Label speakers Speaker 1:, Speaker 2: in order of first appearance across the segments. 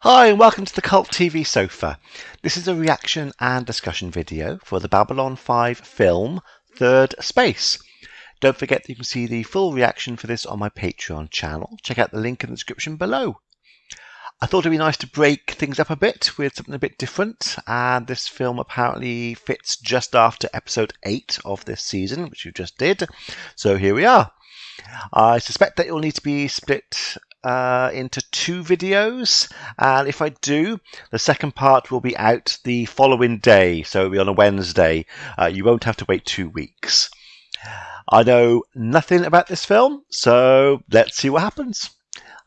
Speaker 1: Hi and welcome to the Cult TV Sofa. This is a reaction and discussion video for the Babylon 5 film Thirdspace. Don't forget that you can see the full reaction for this on my Patreon channel. Check out the link in the description below. I thought it'd be nice to break things up a bit with something a bit different, and this film apparently fits just after episode 8 of this season, which you just did. So here we are. I suspect that it will need to be split into 2 videos, and if I do, the second part will be out the following day, so it'll be on a Wednesday. You won't have to wait 2 weeks. I know nothing about this film, so let's see what happens.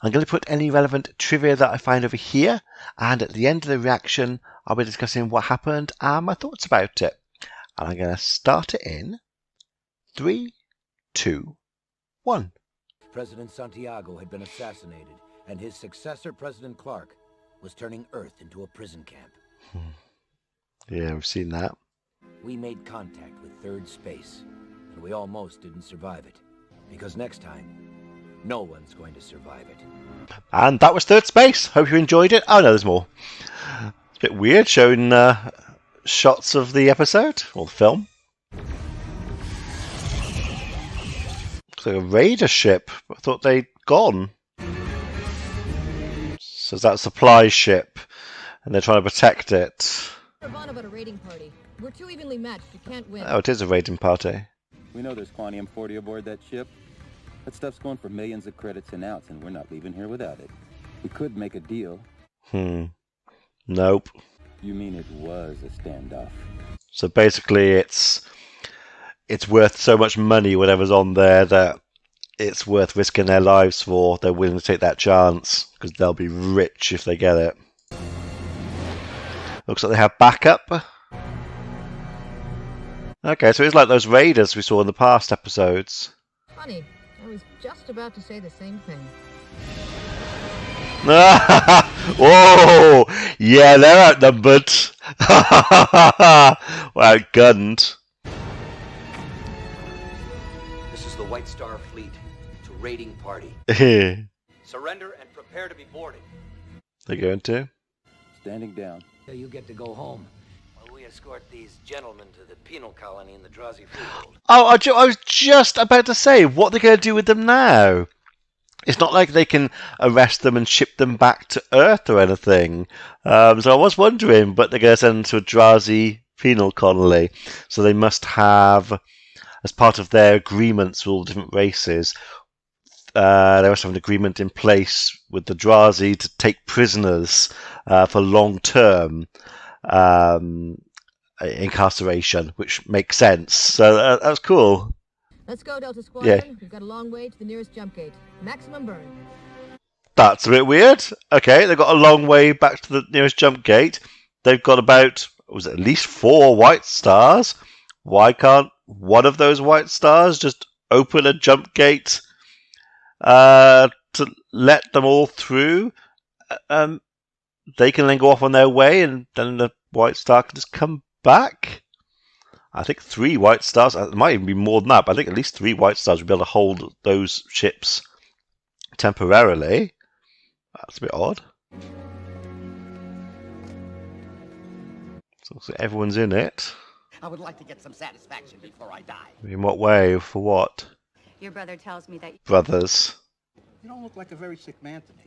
Speaker 1: I'm going to put any relevant trivia that I find over here, and at the end of the reaction I'll be discussing what happened and my thoughts about it. And I'm going to start it in 3, 2, 1.
Speaker 2: President Santiago had been assassinated, and his successor, President Clark, was turning Earth into a prison camp.
Speaker 1: Yeah, we've seen that.
Speaker 2: We made contact with Thirdspace, and we almost didn't survive it. Because next time, no one's going to survive it.
Speaker 1: And that was Thirdspace. Hope you enjoyed it. Oh no, there's more. It's a bit weird showing shots of the episode, or the film. Looks like a raider ship. I thought they'd gone. So is that a supply ship? And they're trying to protect it.
Speaker 3: About a raiding party. We're too evenly matched. You can't win.
Speaker 1: Oh, it is a raiding party.
Speaker 4: We know there's Quantium-40 aboard that ship. That stuff's going for millions of credits an ounce, and we're not leaving here without it. We could make a deal.
Speaker 1: Nope.
Speaker 4: You mean it was a standoff?
Speaker 1: So basically it's worth so much money, whatever's on there, that it's worth risking their lives for. They're willing to take that chance, because they'll be rich if they get it. Looks like they have backup. Okay, so it's like those raiders we saw in the past episodes.
Speaker 3: Funny, I was just about to say the same thing.
Speaker 1: Whoa! Yeah, they're outnumbered. Well, outgunned.
Speaker 5: This is the White Star Fleet. It's a raiding party.
Speaker 1: They're
Speaker 5: Surrender and prepare to be boarded.
Speaker 1: going to.
Speaker 4: Standing down.
Speaker 2: So you get to go home.
Speaker 5: While we escort these gentlemen to the penal colony in the Drazi Freehold.
Speaker 1: Oh, I was just about to say, what are they going to do with them now? It's not like they can arrest them and ship them back to Earth or anything. So I was wondering, but they're going to send them to a Drazi penal colony. So they must have, as part of their agreements with all different races, they must have an agreement in place with the Drazi to take prisoners for long-term incarceration, which makes sense. So that was cool.
Speaker 3: Let's go, Delta Squadron.
Speaker 1: Yeah.
Speaker 3: We've got a long way to the nearest jump gate. Maximum burn.
Speaker 1: That's a bit weird. Okay, they've got a long way back to the nearest jump gate. They've got about, was it at least 4 white stars? Why can't one of those white stars just open a jump gate to let them all through? They can then go off on their way, and then the white star can just come back. I think 3 white stars, it might even be more than that, but I think at least 3 white stars would be able to hold those ships temporarily. That's a bit odd. So everyone's in it.
Speaker 6: I would like to get some satisfaction before I die.
Speaker 1: In what way? For what?
Speaker 7: Your brother tells me that
Speaker 1: Brothers.
Speaker 6: You don't look like a very sick man to me.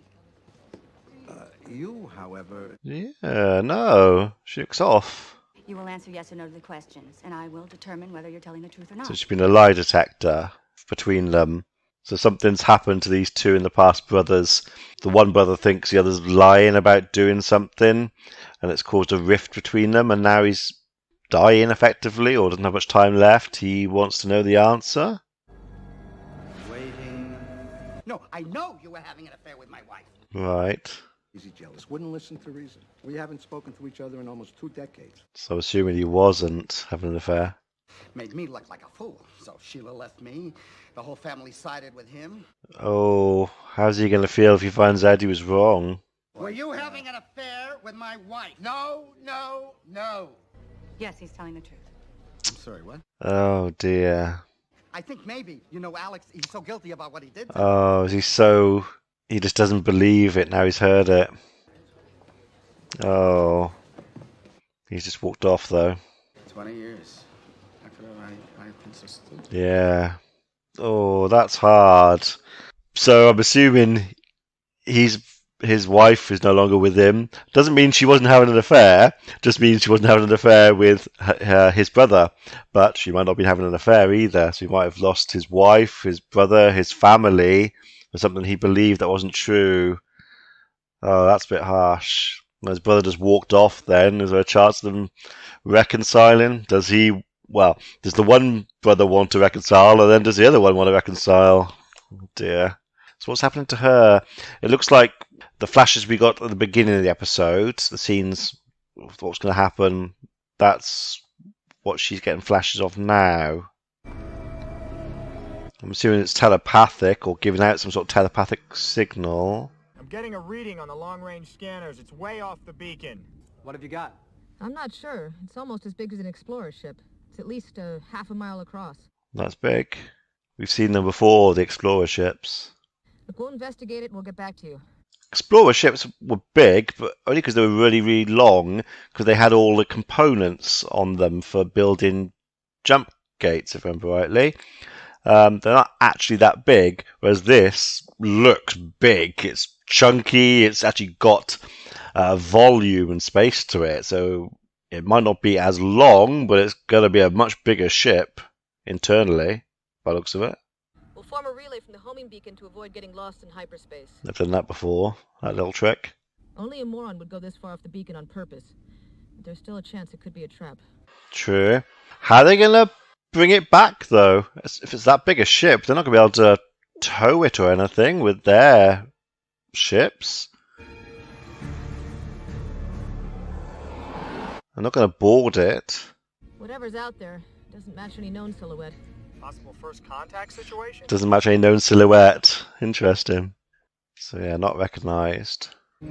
Speaker 6: You, however...
Speaker 1: Yeah, no. She looks off.
Speaker 7: you will answer yes or no to the questions, and I will determine whether you're telling the truth or not.
Speaker 1: So she's been a lie detector between them. So something's happened to these 2 in the past brothers. The one brother thinks the other's lying about doing something, and it's caused a rift between them, and now he's dying effectively, or doesn't have much time left. He wants to know the answer.
Speaker 6: Waiting. No, I know you were having an affair with my wife.
Speaker 1: Right.
Speaker 8: Easy jealous. Wouldn't listen to reason. We haven't spoken to each other in almost 2 decades.
Speaker 1: So assuming he wasn't having an affair.
Speaker 6: Made me look like a fool. So Sheila left me. The whole family sided with him.
Speaker 1: Oh, how's he going to feel if he finds out he was wrong?
Speaker 6: Were you having an affair with my wife? No, no, no.
Speaker 7: Yes, he's telling the truth.
Speaker 6: I'm sorry, what?
Speaker 1: Oh dear.
Speaker 6: I think maybe, Alex, he's so guilty about what he did.
Speaker 1: Oh, is he so... He just doesn't believe it now he's heard it. Oh, he's just walked off though.
Speaker 6: 20 years. After I've insisted.
Speaker 1: Yeah. Oh, that's hard. So I'm assuming his wife is no longer with him. Doesn't mean she wasn't having an affair. Just means she wasn't having an affair with his brother. But she might not be having an affair either. So he might have lost his wife, his brother, his family for something he believed that wasn't true. Oh, that's a bit harsh. His brother just walked off then. Is there a chance of them reconciling? Does the one brother want to reconcile, and then does the other one want to reconcile? Oh dear. So what's happening to her? It looks like the flashes we got at the beginning of the episode, the scenes, what's going to happen, that's what she's getting flashes of now. I'm assuming it's telepathic or giving out some sort of telepathic signal.
Speaker 9: I'm getting a reading on the long-range scanners. It's way off the beacon.
Speaker 10: What have you got?
Speaker 3: I'm not sure. It's almost as big as an explorer ship. It's at least half a mile across.
Speaker 1: That's big. We've seen them before, the explorer ships.
Speaker 3: Look, we'll investigate it and we'll get back to you.
Speaker 1: Explorer ships were big, but only because they were really, really long, because they had all the components on them for building jump gates, if I remember rightly. They're not actually that big, whereas this looks big. It's chunky, it's actually got volume and space to it, so it might not be as long, but it's going to be a much bigger ship internally, by the looks of it.
Speaker 3: We'll form a relay from the homing beacon to avoid getting lost in hyperspace.
Speaker 1: I've done that before, that little trick.
Speaker 3: Only a moron would go this far off the beacon on purpose. But there's still a chance it could be a trap.
Speaker 1: True. How are they going to bring it back, though? If it's that big a ship, they're not going to be able to tow it or anything with their ships. They're not going to board it.
Speaker 3: Whatever's out there doesn't match any known silhouette.
Speaker 9: Possible first contact situation?
Speaker 1: Doesn't match any known silhouette. Interesting. So yeah, not recognised.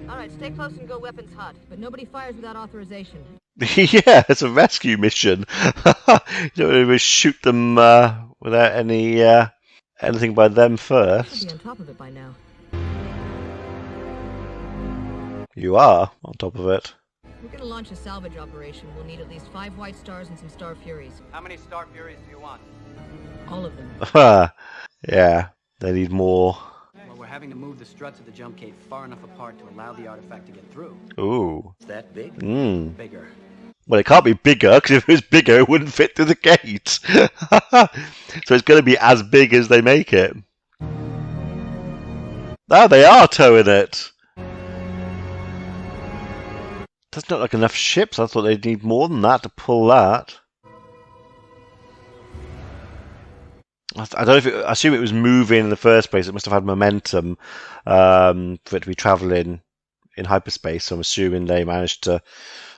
Speaker 3: Alright, stay close and go weapons hot, but nobody fires without authorization.
Speaker 1: Yeah, it's a rescue mission. You don't really shoot them without anything by them
Speaker 3: Should
Speaker 1: first.
Speaker 3: be on top of it by now.
Speaker 1: You are on top of it.
Speaker 3: We're gonna launch a salvage operation. We'll need at least 5 White Stars and some Star Furies.
Speaker 10: How many Star Furies do you want?
Speaker 3: All of them.
Speaker 1: Yeah, they need more.
Speaker 10: Well, we're having to move the struts of the jump gate far enough apart to allow the artifact to get through.
Speaker 1: Ooh.
Speaker 2: Is that big?
Speaker 10: Bigger.
Speaker 1: Well, it can't be bigger, because if it was bigger, it wouldn't fit through the gate. So it's going to be as big as they make it. Ah, they are towing it. Doesn't look like enough ships. I thought they'd need more than that to pull that. I don't know if I assume it was moving in the first place. It must have had momentum for it to be travelling in hyperspace. So I'm assuming they managed to,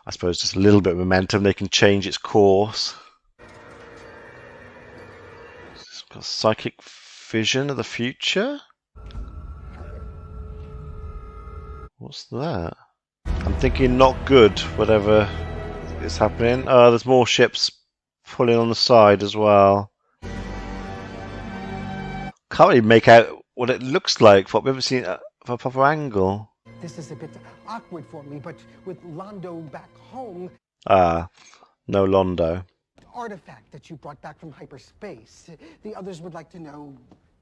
Speaker 1: I suppose, just a little bit of momentum. They can change its course. It's got psychic vision of the future. What's that? I'm thinking not good, whatever is happening. Oh, there's more ships pulling on the side as well. Can't really make out what it looks like. What we've ever seen from a proper angle.
Speaker 8: This is a bit awkward for me, but with Londo back home,
Speaker 1: Ah, no Londo.
Speaker 8: artifact that you brought back from hyperspace, the others would like to know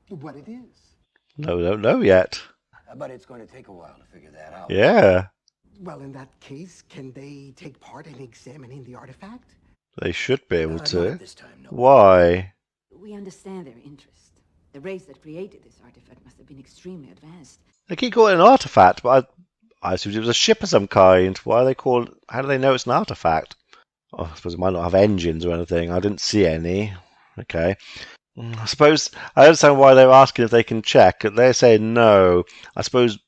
Speaker 8: what it is.
Speaker 1: No, don't know yet.
Speaker 2: But it's going to take a while to figure that out.
Speaker 1: Yeah,
Speaker 8: Well, in that case, can they take part in examining the artifact?
Speaker 1: they should be able
Speaker 2: Not
Speaker 1: to.
Speaker 2: at this time, no.
Speaker 1: Why?
Speaker 7: We understand their interest. The race that created this artifact must have been extremely advanced.
Speaker 1: They keep calling it an artifact, but I assumed it was a ship of some kind. Why are they called? How do they know it's an artifact? Oh, I suppose it might not have engines or anything. I didn't see any. Okay. I suppose I understand why they're asking if they can check. They're saying no. I suppose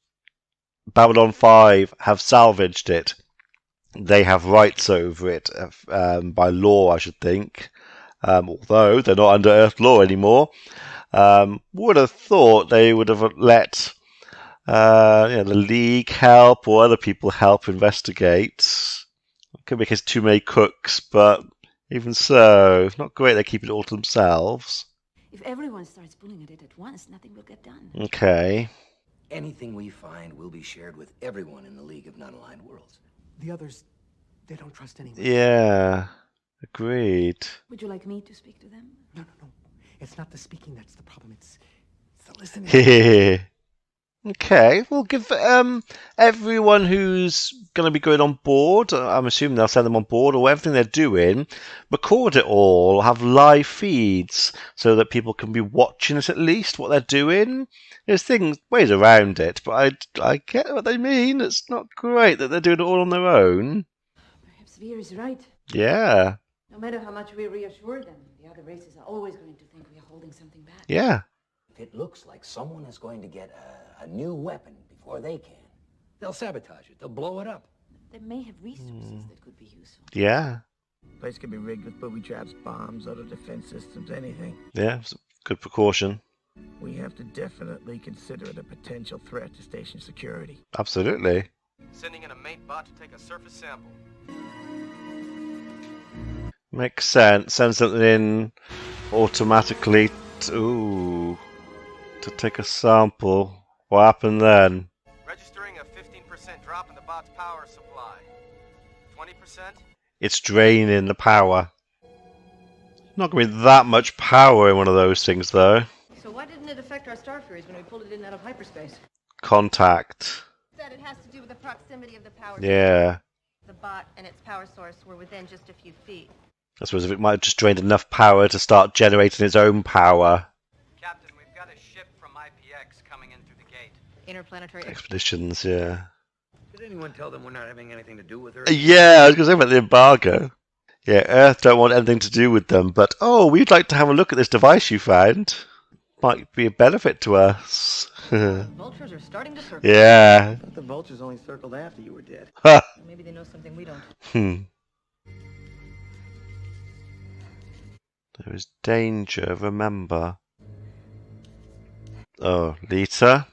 Speaker 1: Babylon 5 have salvaged it. They have rights over it by law, I should think. Although they're not under Earth law anymore. Would have thought they would have let the League help or other people help investigate. Could be because too many cooks, but even so, it's not great they keep it all to themselves.
Speaker 7: If everyone starts pulling at it at once, nothing will get done.
Speaker 1: Okay.
Speaker 2: Anything we find will be shared with everyone in the League of Non-Aligned Worlds.
Speaker 8: The others, they don't trust anyone.
Speaker 1: Yeah, agreed.
Speaker 7: Would you like me to speak to them?
Speaker 8: No. It's not the speaking that's the problem. It's the listening.
Speaker 1: Okay, we'll give everyone who's going to be going on board, I'm assuming they'll send them on board, or everything they're doing, record it all, have live feeds, so that people can be watching it at least, what they're doing. There's ways around it, but I get what they mean. It's not great that they're doing it all on their own.
Speaker 7: Perhaps Veer is right.
Speaker 1: Yeah.
Speaker 7: No matter how much we reassure them, the other races are always going to think we are holding something back.
Speaker 1: Yeah.
Speaker 2: It looks like someone is going to get a new weapon before they can. They'll sabotage it. They'll blow it up.
Speaker 7: They may have resources that could be useful.
Speaker 1: Yeah.
Speaker 9: Place could be rigged with booby traps, bombs, other defense systems, anything.
Speaker 1: Yeah, it's a good precaution.
Speaker 9: We have to definitely consider it a potential threat to station security.
Speaker 1: Absolutely.
Speaker 10: Sending in a mate bot to take a surface sample.
Speaker 1: Makes sense. Send something in automatically to take a sample. What happened then?
Speaker 10: Registering a 15% drop in the bot's power supply. 20%?
Speaker 1: It's draining the power. Not going to be that much power in one of those things, though.
Speaker 3: So why didn't it affect our Star Furies when we pulled it in out of hyperspace?
Speaker 1: Contact.
Speaker 3: Said it has to do with the proximity of the power
Speaker 1: Yeah.
Speaker 3: The bot and its power source were within just a few feet.
Speaker 1: I suppose if it might have just drained enough power to start generating its own power.
Speaker 10: Captain, we've got a ship from IPX coming in through the gate.
Speaker 3: Interplanetary
Speaker 1: Expeditions, yeah.
Speaker 2: Did anyone tell them we're not having anything to do with her?
Speaker 1: Yeah, I was going to say about the embargo. Yeah, Earth don't want anything to do with them, but we'd like to have a look at this device you found. Might be a benefit to us.
Speaker 3: vultures are starting to circle.
Speaker 1: Yeah.
Speaker 10: The vultures only circled after you were dead.
Speaker 3: Maybe they know something we don't.
Speaker 1: There is danger, remember. Oh, Lita.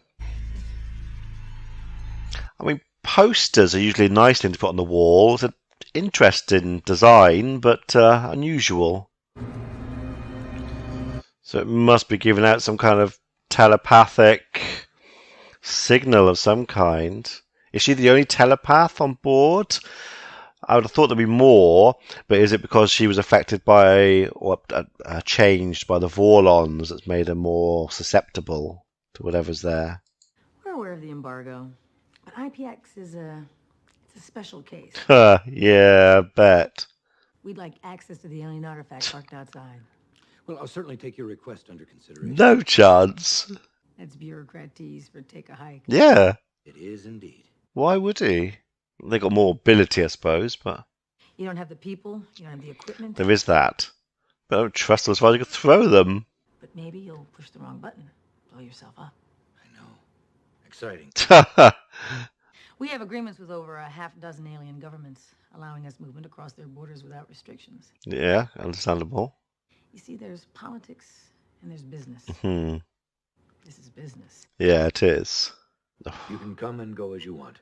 Speaker 1: I mean, posters are usually a nice thing to put on the wall. It's an interesting design, but unusual. So it must be giving out some kind of telepathic signal of some kind. Is she the only telepath on board? I would have thought there'd be more, but is it because she was affected by or changed by the Vorlons that's made her more susceptible to whatever's there?
Speaker 7: We're aware of the embargo, but IPX is it's a special case.
Speaker 1: Yeah, I bet.
Speaker 7: We'd like access to the alien artifact parked outside.
Speaker 2: Well, I'll certainly take your request under consideration.
Speaker 1: No chance.
Speaker 7: That's bureaucrat tease for take a hike.
Speaker 1: Yeah.
Speaker 2: It is indeed.
Speaker 1: Why would he? They got more ability, I suppose, but
Speaker 7: You don't have the people, you don't have the equipment,
Speaker 1: there is that. But I don't trust them as far as you could throw them.
Speaker 7: but maybe you'll push the wrong button, blow yourself up.
Speaker 2: I know. Exciting.
Speaker 7: We have agreements with over a half dozen alien governments, allowing us movement across their borders without restrictions.
Speaker 1: Yeah, understandable.
Speaker 7: You see, there's politics and there's business. This is business.
Speaker 1: Yeah, it is.
Speaker 2: You can come and go as you want.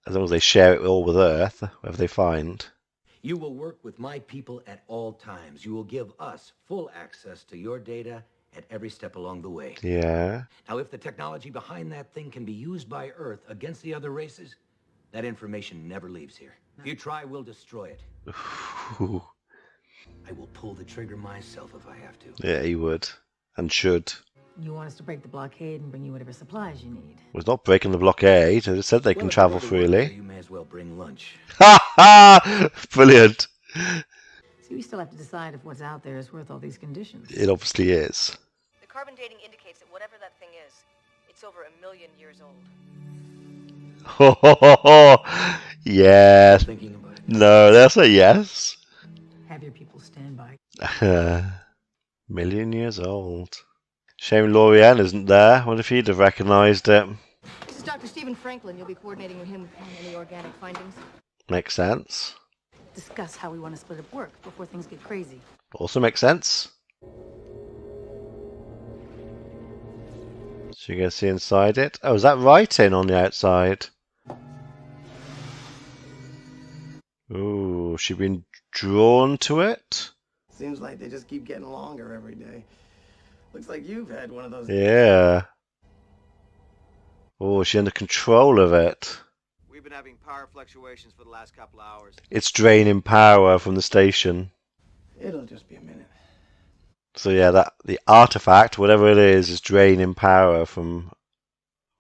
Speaker 1: As long as they share it all with Earth, whatever they find.
Speaker 2: You will work with my people at all times. You will give us full access to your data at every step along the way.
Speaker 1: Yeah.
Speaker 2: Now, if the technology behind that thing can be used by Earth against the other races, that information never leaves here. If you try, we'll destroy it.
Speaker 1: Ooh.
Speaker 2: I will pull the trigger myself if I have to.
Speaker 1: Yeah, he would. And should.
Speaker 7: You want us to break the blockade and bring you whatever supplies you need.
Speaker 1: Was not breaking the blockade. It said they can
Speaker 2: Well, if
Speaker 1: travel
Speaker 2: you go to work
Speaker 1: freely.
Speaker 2: there, you may as well bring lunch.
Speaker 1: Ha ha! Brilliant.
Speaker 7: See, we still have to decide if what's out there is worth all these conditions.
Speaker 1: It obviously is.
Speaker 3: The carbon dating indicates that whatever that thing is, it's over 1 million years old.
Speaker 1: Ho ho ho ho! Yes.
Speaker 2: Thinking about it.
Speaker 1: No, that's a yes.
Speaker 7: Have your people stand by.
Speaker 1: 1,000,000 years old. Shame Lorianne isn't there. Wonder if he'd have recognised it.
Speaker 3: This is Dr. Stephen Franklin. You'll be coordinating with him on any organic findings.
Speaker 1: Makes sense.
Speaker 7: Discuss how we want to split up work before things get crazy.
Speaker 1: Also makes sense. So you can see inside it. Oh, is that writing on the outside? Ooh, she been drawn to it?
Speaker 10: Seems like they just keep getting longer every day. Looks like you've had one of those.
Speaker 1: Yeah. Oh, is she under control of it?
Speaker 10: We
Speaker 11: We've been having power fluctuations for the last couple hours.
Speaker 1: It's draining power from the station.
Speaker 9: It'll just be a minute.
Speaker 1: So yeah, that the artifact, whatever it is draining power from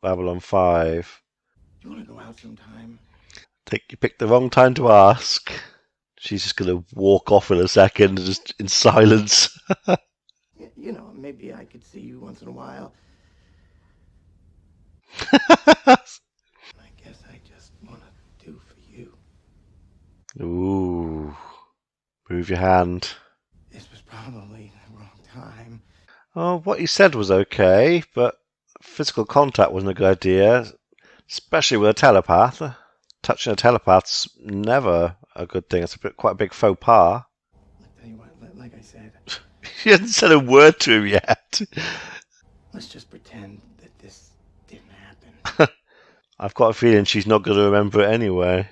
Speaker 1: Babylon 5.
Speaker 9: You want to go out sometime?
Speaker 1: I think you picked the wrong time to ask. She's just going to walk off in a second, just in silence.
Speaker 9: You know, maybe I could see you once in a while. I guess I just want to do for you.
Speaker 1: Ooh. Move your hand.
Speaker 9: This was probably the wrong time.
Speaker 1: Oh, what you said was okay, but physical contact wasn't a good idea, especially with a telepath. Touching a telepath's never a good thing. It's quite a big faux pas.
Speaker 9: I'll tell you what, like I said,
Speaker 1: He hasn't said a word to him yet.
Speaker 9: let's just pretend that this didn't happen.
Speaker 1: I've got a feeling she's not going to remember it anyway.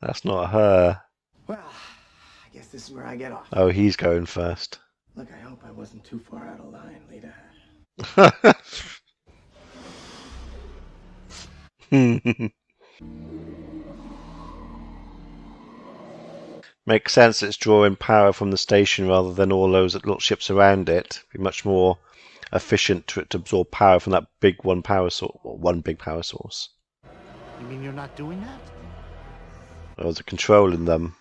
Speaker 1: That's not her.
Speaker 9: Well, I guess this is where I get off.
Speaker 1: Oh, he's going first.
Speaker 9: Look, I hope I wasn't too far out of line, Lita.
Speaker 1: Makes sense it's drawing power from the station rather than all those little ships around it. Be much more efficient to absorb power from that big one big power source.
Speaker 12: You mean you're not doing that?
Speaker 1: Or is it controlling them?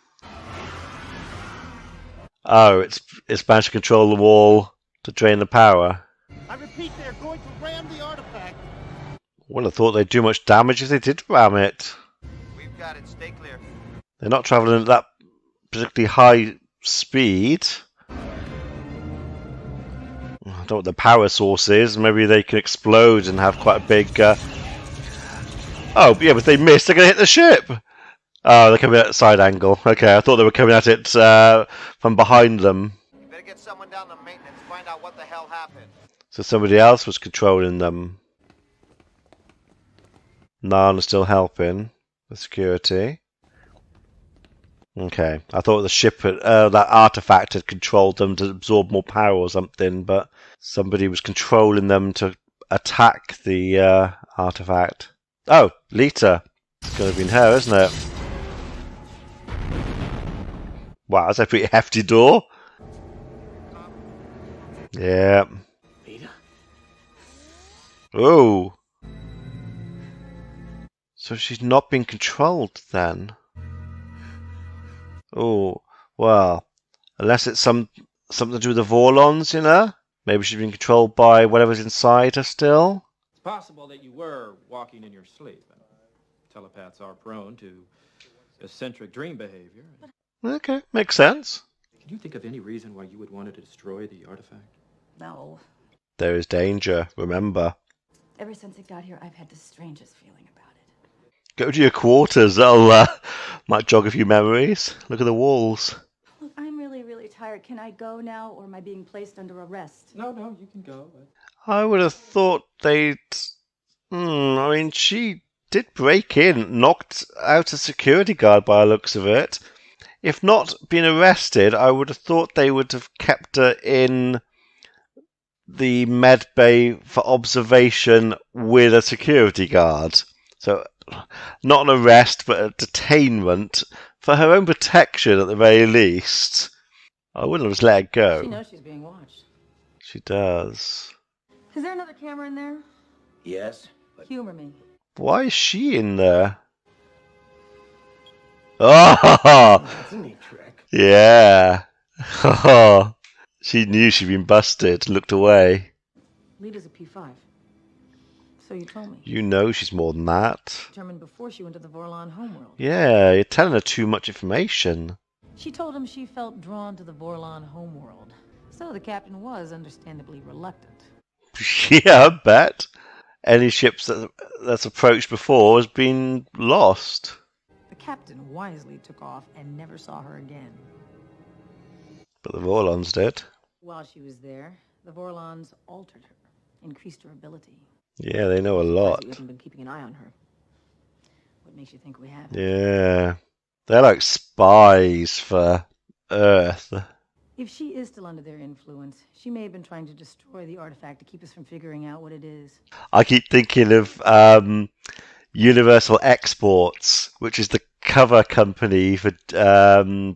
Speaker 1: Oh, it's managed to control the wall to drain the power.
Speaker 12: I repeat, they're going to ram the artifact.
Speaker 1: Wouldn't have thought they'd do much damage if they did ram it.
Speaker 11: We've got it. Stay clear.
Speaker 1: They're not travelling at that particularly high speed. I don't know what the power source is. Maybe they can explode and have quite a big... Oh, yeah, but if they miss, they're going to hit the ship! Oh, they're coming at a side angle. Okay, I thought they were coming at it from behind them.
Speaker 11: You better get someone down to maintenance, find out what the hell happened.
Speaker 1: So somebody else was controlling them. Nana's still helping with security. Okay, I thought the ship, that artifact had controlled them to absorb more power or something, but somebody was controlling them to attack the artifact. Oh, Lita. It's going to have been her, isn't it? Wow, that's a pretty hefty door. Yeah.
Speaker 9: Lita?
Speaker 1: Oh. So she's not been controlled then? Oh, well, unless it's something to do with the Vorlons, you know? Maybe she's been controlled by whatever's inside her still?
Speaker 13: It's possible that you were walking in your sleep. Telepaths are prone to eccentric dream behavior.
Speaker 1: Okay, makes sense.
Speaker 13: Can you think of any reason why you would want to destroy the artifact?
Speaker 7: No.
Speaker 1: There is danger, remember.
Speaker 7: Ever since it got here, I've had the strangest feeling about it.
Speaker 1: Go to your quarters, that'll might jog a few memories. Look at the walls.
Speaker 7: Look, I'm really tired. Can I go now, or am I being placed under arrest?
Speaker 13: No, you can go.
Speaker 1: I would have thought they'd... I mean, she did break in, knocked out a security guard by the looks of it. If not been arrested, I would have thought they would have kept her in the med bay for observation with a security guard. So, not an arrest, but a detainment for her own protection at the very least. I wouldn't have just let her go.
Speaker 7: She knows she's being watched.
Speaker 1: She does.
Speaker 7: Is there another camera in there?
Speaker 10: Yes.
Speaker 7: Humor me.
Speaker 1: Why is she in there? Oh!
Speaker 9: That's a neat trick.
Speaker 1: Yeah. She knew she'd been busted and looked away.
Speaker 7: Lita's a P5. So you told me.
Speaker 1: You know she's more than that.
Speaker 7: Determined before she went to the Vorlon homeworld.
Speaker 1: Yeah, you're telling her too much information.
Speaker 7: She told him she felt drawn to the Vorlon homeworld. So the captain was understandably reluctant.
Speaker 1: Yeah, I bet. Any ships that's approached before has been lost.
Speaker 7: The captain wisely took off and never saw her again.
Speaker 1: But the Vorlons did.
Speaker 7: While she was there, the Vorlons altered her, increased her ability.
Speaker 1: Yeah, they know a lot.
Speaker 7: We haven't been keeping an eye on her. What makes you think we have?
Speaker 1: Yeah. They're like spies for Earth.
Speaker 7: If she is still under their influence, she may have been trying to destroy the artifact to keep us from figuring out what it is.
Speaker 1: I keep thinking of, Universal Exports, which is the cover company for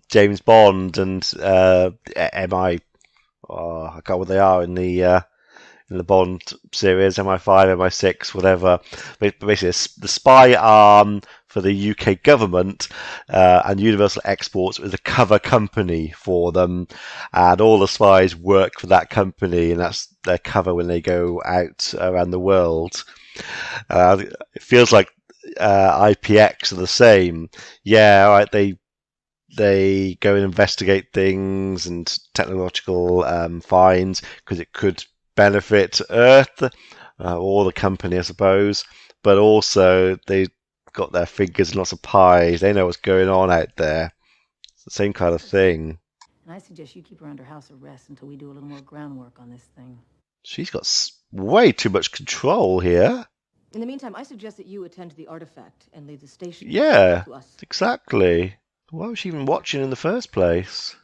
Speaker 1: James Bond and MI. Oh, I forgot what they are in the Bond series, MI5, MI6, whatever. Basically, the spy arm for the UK government, and Universal Exports is a cover company for them, and all the spies work for that company, and that's their cover when they go out around the world. It feels like IPX are the same. Yeah, all right, they go and investigate things and technological finds because it could benefit Earth or the company, I suppose. But also they got their fingers in lots of pies. They know what's going on out there. It's the same kind of thing.
Speaker 7: And I suggest you keep her under house arrest until we do a little more groundwork on this thing.
Speaker 1: She's got way too much control here.
Speaker 3: In the meantime, I suggest that you attend to the artifact and leave the station
Speaker 1: Yeah,
Speaker 3: to us.
Speaker 1: exactly. Why was she even watching in the first place?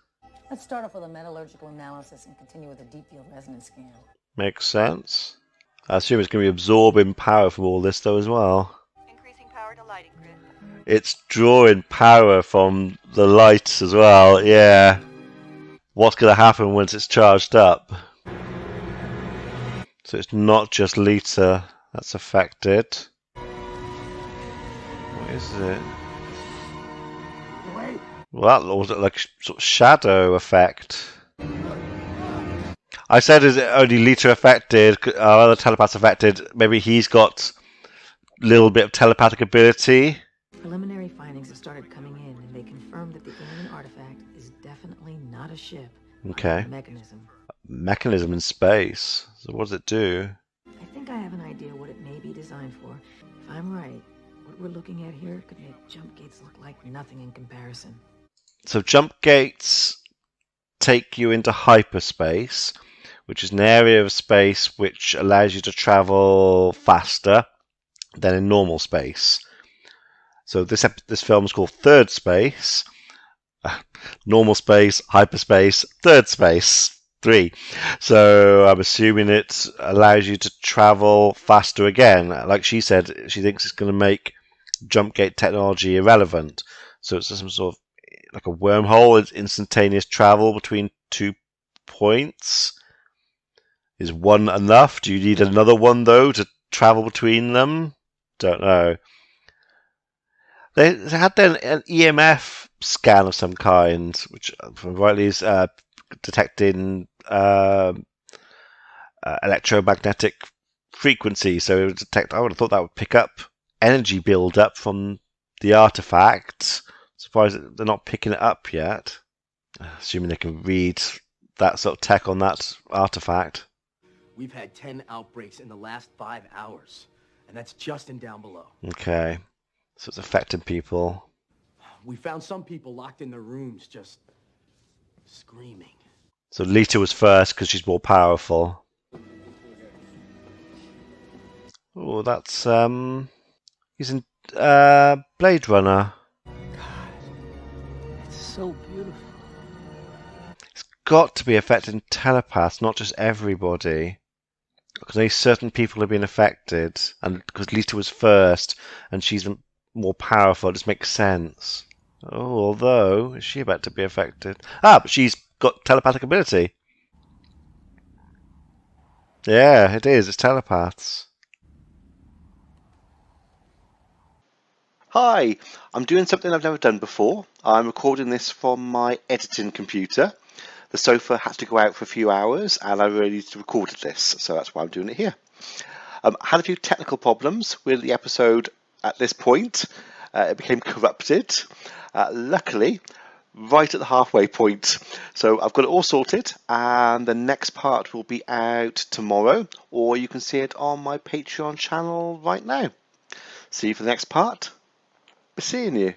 Speaker 7: Let's start off with a metallurgical analysis and continue with a deep field resonance scan.
Speaker 1: Makes sense. I assume it's going to be absorbing power from all this, though, as well.
Speaker 3: Increasing power to lighting grid.
Speaker 1: It's drawing power from the lights as well, yeah. What's going to happen once it's charged up? So it's not just Lita that's affected. What is it? Well, that was like sort of shadow effect. I said, is it only Lita affected? Are other telepaths affected? Maybe he's got a little bit of telepathic ability.
Speaker 7: Preliminary findings have started coming in, and they confirm that the alien artifact is definitely not a ship.
Speaker 1: Okay.
Speaker 7: A mechanism.
Speaker 1: Mechanism in space. So what does it do?
Speaker 7: I think I have an idea what it may be designed for. If I'm right, what we're looking at here could make jump gates look like nothing in comparison.
Speaker 1: So jump gates take you into hyperspace, which is an area of space which allows you to travel faster than in normal space. So this film is called Thirdspace. Normal space, hyperspace, third space, 3. So I'm assuming it allows you to travel faster again. Like she said, she thinks it's going to make jump gate technology irrelevant. So it's some sort of like a wormhole. It's instantaneous travel between 2 points. Is one enough? Do you need another one, though, to travel between them? Don't know. They had then an EMF scan of some kind, which, from rightly, is detecting electromagnetic frequency. So it would detect. I would have thought that would pick up energy build-up from the artifact. Surprised that they're not picking it up yet. Assuming they can read that sort of tech on that artifact.
Speaker 10: We've had 10 outbreaks in the last 5 hours, and that's just in down below.
Speaker 1: Okay. So it's affecting people.
Speaker 10: We found some people locked in their rooms just screaming.
Speaker 1: So Lita was first because she's more powerful. Oh, that's he's in Blade Runner.
Speaker 10: It's so beautiful.
Speaker 1: It's got to be affecting telepaths, not just everybody. Because only certain people have been affected, and because Lita was first and she's more powerful, it just makes sense. Oh, although, is she about to be affected? Ah, but she's got telepathic ability. Yeah, it is. It's telepaths. Hi, I'm doing something I've never done before. I'm recording this from my editing computer. The sofa had to go out for a few hours and I really needed to record this, so that's why I'm doing it here. I had a few technical problems with the episode at this point. It became corrupted. Luckily, right at the halfway point. So I've got it all sorted and the next part will be out tomorrow, or you can see it on my Patreon channel right now. See you for the next part. Be seeing you.